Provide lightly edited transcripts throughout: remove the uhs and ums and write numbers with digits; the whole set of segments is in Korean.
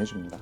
해줍니다.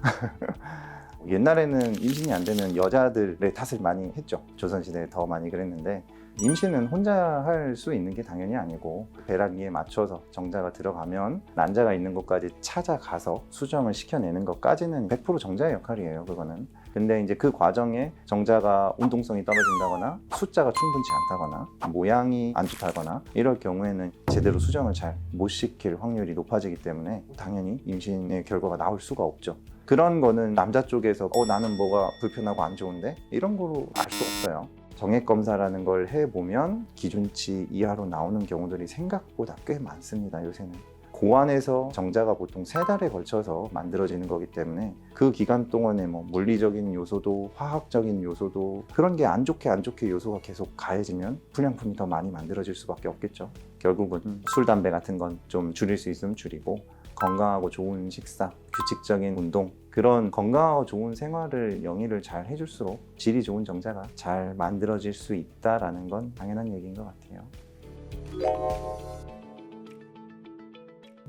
옛날에는 임신이 안 되면 여자들의 탓을 많이 했죠. 조선시대에 더 많이 그랬는데 임신은 혼자 할 수 있는 게 당연히 아니고 배란기에 맞춰서 정자가 들어가면 난자가 있는 곳까지 찾아가서 수정을 시켜내는 것까지는 100% 정자의 역할이에요. 그거는. 근데 이제 그 과정에 정자가 운동성이 떨어진다거나 숫자가 충분치 않다거나 모양이 안 좋다거나 이럴 경우에는 제대로 수정을 잘 못 시킬 확률이 높아지기 때문에 당연히 임신의 결과가 나올 수가 없죠. 그런 거는 남자 쪽에서 나는 뭐가 불편하고 안 좋은데 이런 거로 알 수 없어요. 정액 검사라는 걸 해보면 기준치 이하로 나오는 경우들이 생각보다 꽤 많습니다. 요새는 고안에서 정자가 보통 3달에 걸쳐서 만들어지는 거기 때문에 그 기간 동안에 뭐 물리적인 요소도 화학적인 요소도 그런 게 안 좋게 요소가 계속 가해지면 불량품이 더 많이 만들어질 수밖에 없겠죠. 결국은 술, 담배 같은 건 좀 줄일 수 있으면 줄이고 건강하고 좋은 식사, 규칙적인 운동, 그런 건강하고 좋은 생활을 영위를 잘 해줄수록 질이 좋은 정자가 잘 만들어질 수 있다는 건 당연한 얘기인 것 같아요.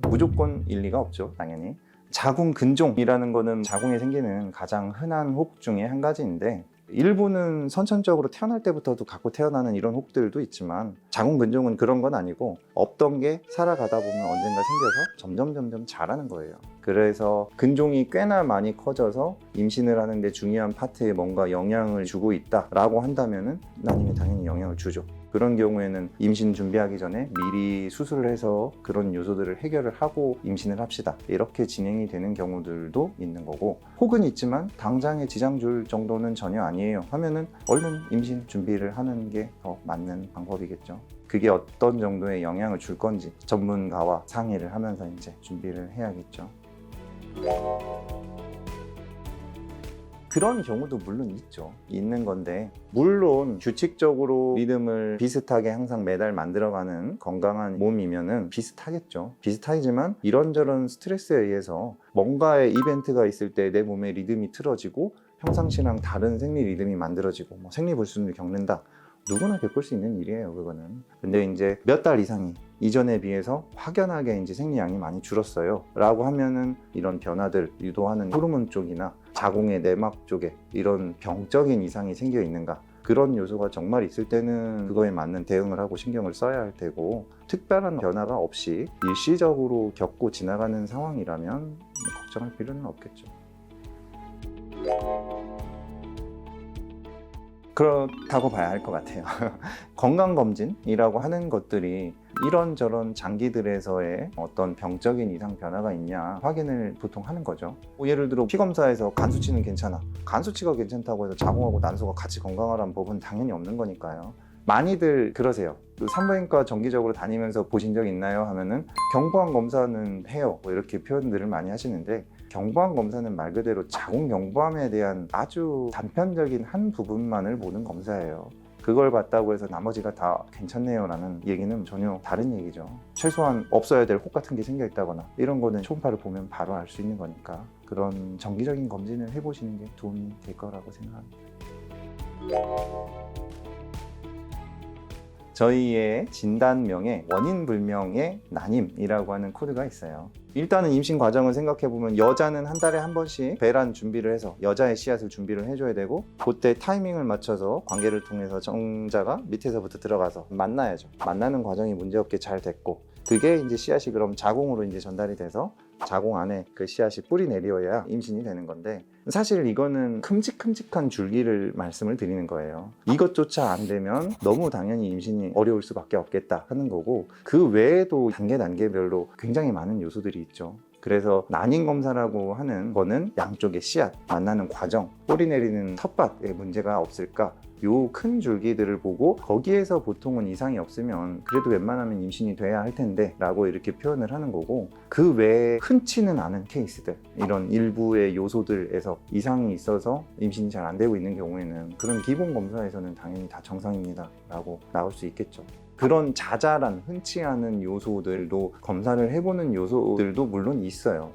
무조건 일리가 없죠, 당연히. 자궁 근종이라는 거는 자궁에 생기는 가장 흔한 혹 중에 한 가지인데 일부는 선천적으로 태어날 때부터도 갖고 태어나는 이런 혹들도 있지만 자궁 근종은 그런 건 아니고 없던 게 살아가다 보면 언젠가 생겨서 점점 자라는 거예요. 그래서 근종이 꽤나 많이 커져서 임신을 하는데 중요한 파트에 뭔가 영향을 주고 있다라고 한다면은 난임에 당연히 영향을 주죠. 그런 경우에는 임신 준비하기 전에 미리 수술을 해서 그런 요소들을 해결을 하고 임신을 합시다. 이렇게 진행이 되는 경우들도 있는 거고 혹은 있지만 당장에 지장 줄 정도는 전혀 아니에요 하면은 얼른 임신 준비를 하는 게 더 맞는 방법이겠죠. 그게 어떤 정도의 영향을 줄 건지 전문가와 상의를 하면서 이제 준비를 해야겠죠. 그런 경우도 물론 있는 건데 물론 규칙적으로 리듬을 비슷하게 항상 매달 만들어가는 건강한 몸이면은 비슷하겠죠. 비슷하지만 이런저런 스트레스에 의해서 뭔가의 이벤트가 있을 때 내 몸의 리듬이 틀어지고 평상시랑 다른 생리 리듬이 만들어지고 생리불순을 겪는다. 누구나 겪을 수 있는 일이에요, 그거는. 근데 이제 몇 달 이상이 이전에 비해서 확연하게 이제 생리량이 많이 줄었어요 라고 하면은 이런 변화들 유도하는 호르몬 쪽이나 자궁의 내막 쪽에 이런 병적인 이상이 생겨 있는가, 그런 요소가 정말 있을 때는 그거에 맞는 대응을 하고 신경을 써야 할 테고 특별한 변화가 없이 일시적으로 겪고 지나가는 상황이라면 걱정할 필요는 없겠죠. 그렇다고 봐야 할 것 같아요. 건강검진이라고 하는 것들이 이런저런 장기들에서의 어떤 병적인 이상 변화가 있냐 확인을 보통 하는 거죠. 예를 들어 피검사에서 간 수치는 괜찮아. 간 수치가 괜찮다고 해서 자궁하고 난소가 같이 건강하라는 법은 당연히 없는 거니까요. 많이들 그러세요. 산부인과 정기적으로 다니면서 보신 적 있나요? 하면은 경부암 검사는 해요. 이렇게 표현들을 많이 하시는데 경부암 검사는 말 그대로 자궁 경부암에 대한 아주 단편적인 한 부분만을 보는 검사예요. 그걸 봤다고 해서 나머지가 다 괜찮네요 라는 얘기는 전혀 다른 얘기죠. 최소한 없어야 될 혹 같은 게 생겨 있다거나 이런 거는 초음파를 보면 바로 알 수 있는 거니까 그런 정기적인 검진을 해보시는 게 도움이 될 거라고 생각합니다. 저희의 진단명에 원인불명의 난임이라고 하는 코드가 있어요. 일단은 임신 과정을 생각해보면 여자는 한 달에 한 번씩 배란 준비를 해서 여자의 씨앗을 준비를 해줘야 되고 그때 타이밍을 맞춰서 관계를 통해서 정자가 밑에서부터 들어가서 만나야죠. 만나는 과정이 문제없게 잘 됐고 그게 이제 씨앗이 그럼 자궁으로 이제 전달이 돼서 자궁 안에 그 씨앗이 뿌리 내려야 임신이 되는 건데 사실 이거는 큼직큼직한 줄기를 말씀을 드리는 거예요. 이것조차 안 되면 너무 당연히 임신이 어려울 수밖에 없겠다 하는 거고 그 외에도 단계별로 굉장히 많은 요소들이 있죠. 그래서 난임 검사라고 하는 거는 양쪽의 씨앗 만나는 과정, 뿌리 내리는 텃밭에 문제가 없을까 요 큰 줄기들을 보고 거기에서 보통은 이상이 없으면 그래도 웬만하면 임신이 돼야 할 텐데 라고 이렇게 표현을 하는 거고 그 외에 흔치는 않은 케이스들 이런 일부의 요소들에서 이상이 있어서 임신이 잘 안 되고 있는 경우에는 그런 기본 검사에서는 당연히 다 정상입니다 라고 나올 수 있겠죠. 그런 자잘한 흔치 않은 요소들도 검사를 해보는 요소들도 물론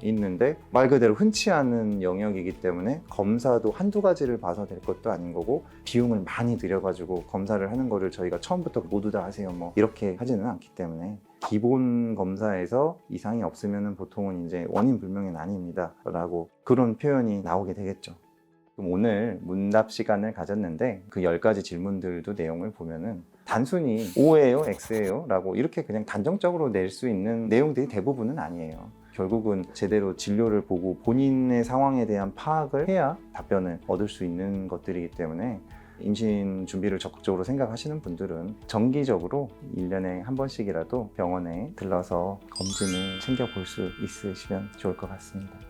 있는데 말 그대로 흔치 않은 영역이기 때문에 검사도 한두 가지를 봐서 될 것도 아닌 거고 비용을 많이 들여가지고 검사를 하는 거를 저희가 처음부터 모두 다 하세요 이렇게 하지는 않기 때문에 기본 검사에서 이상이 없으면 보통은 이제 원인 불명의 난입니다 라고 그런 표현이 나오게 되겠죠. 그럼 오늘 문답 시간을 가졌는데 그 10가지 질문들도 내용을 보면은 단순히 O예요, X예요 라고 이렇게 그냥 단정적으로 낼 수 있는 내용들이 대부분은 아니에요. 결국은 제대로 진료를 보고 본인의 상황에 대한 파악을 해야 답변을 얻을 수 있는 것들이기 때문에 임신 준비를 적극적으로 생각하시는 분들은 정기적으로 1년에 한 번씩이라도 병원에 들러서 검진을 챙겨볼 수 있으시면 좋을 것 같습니다.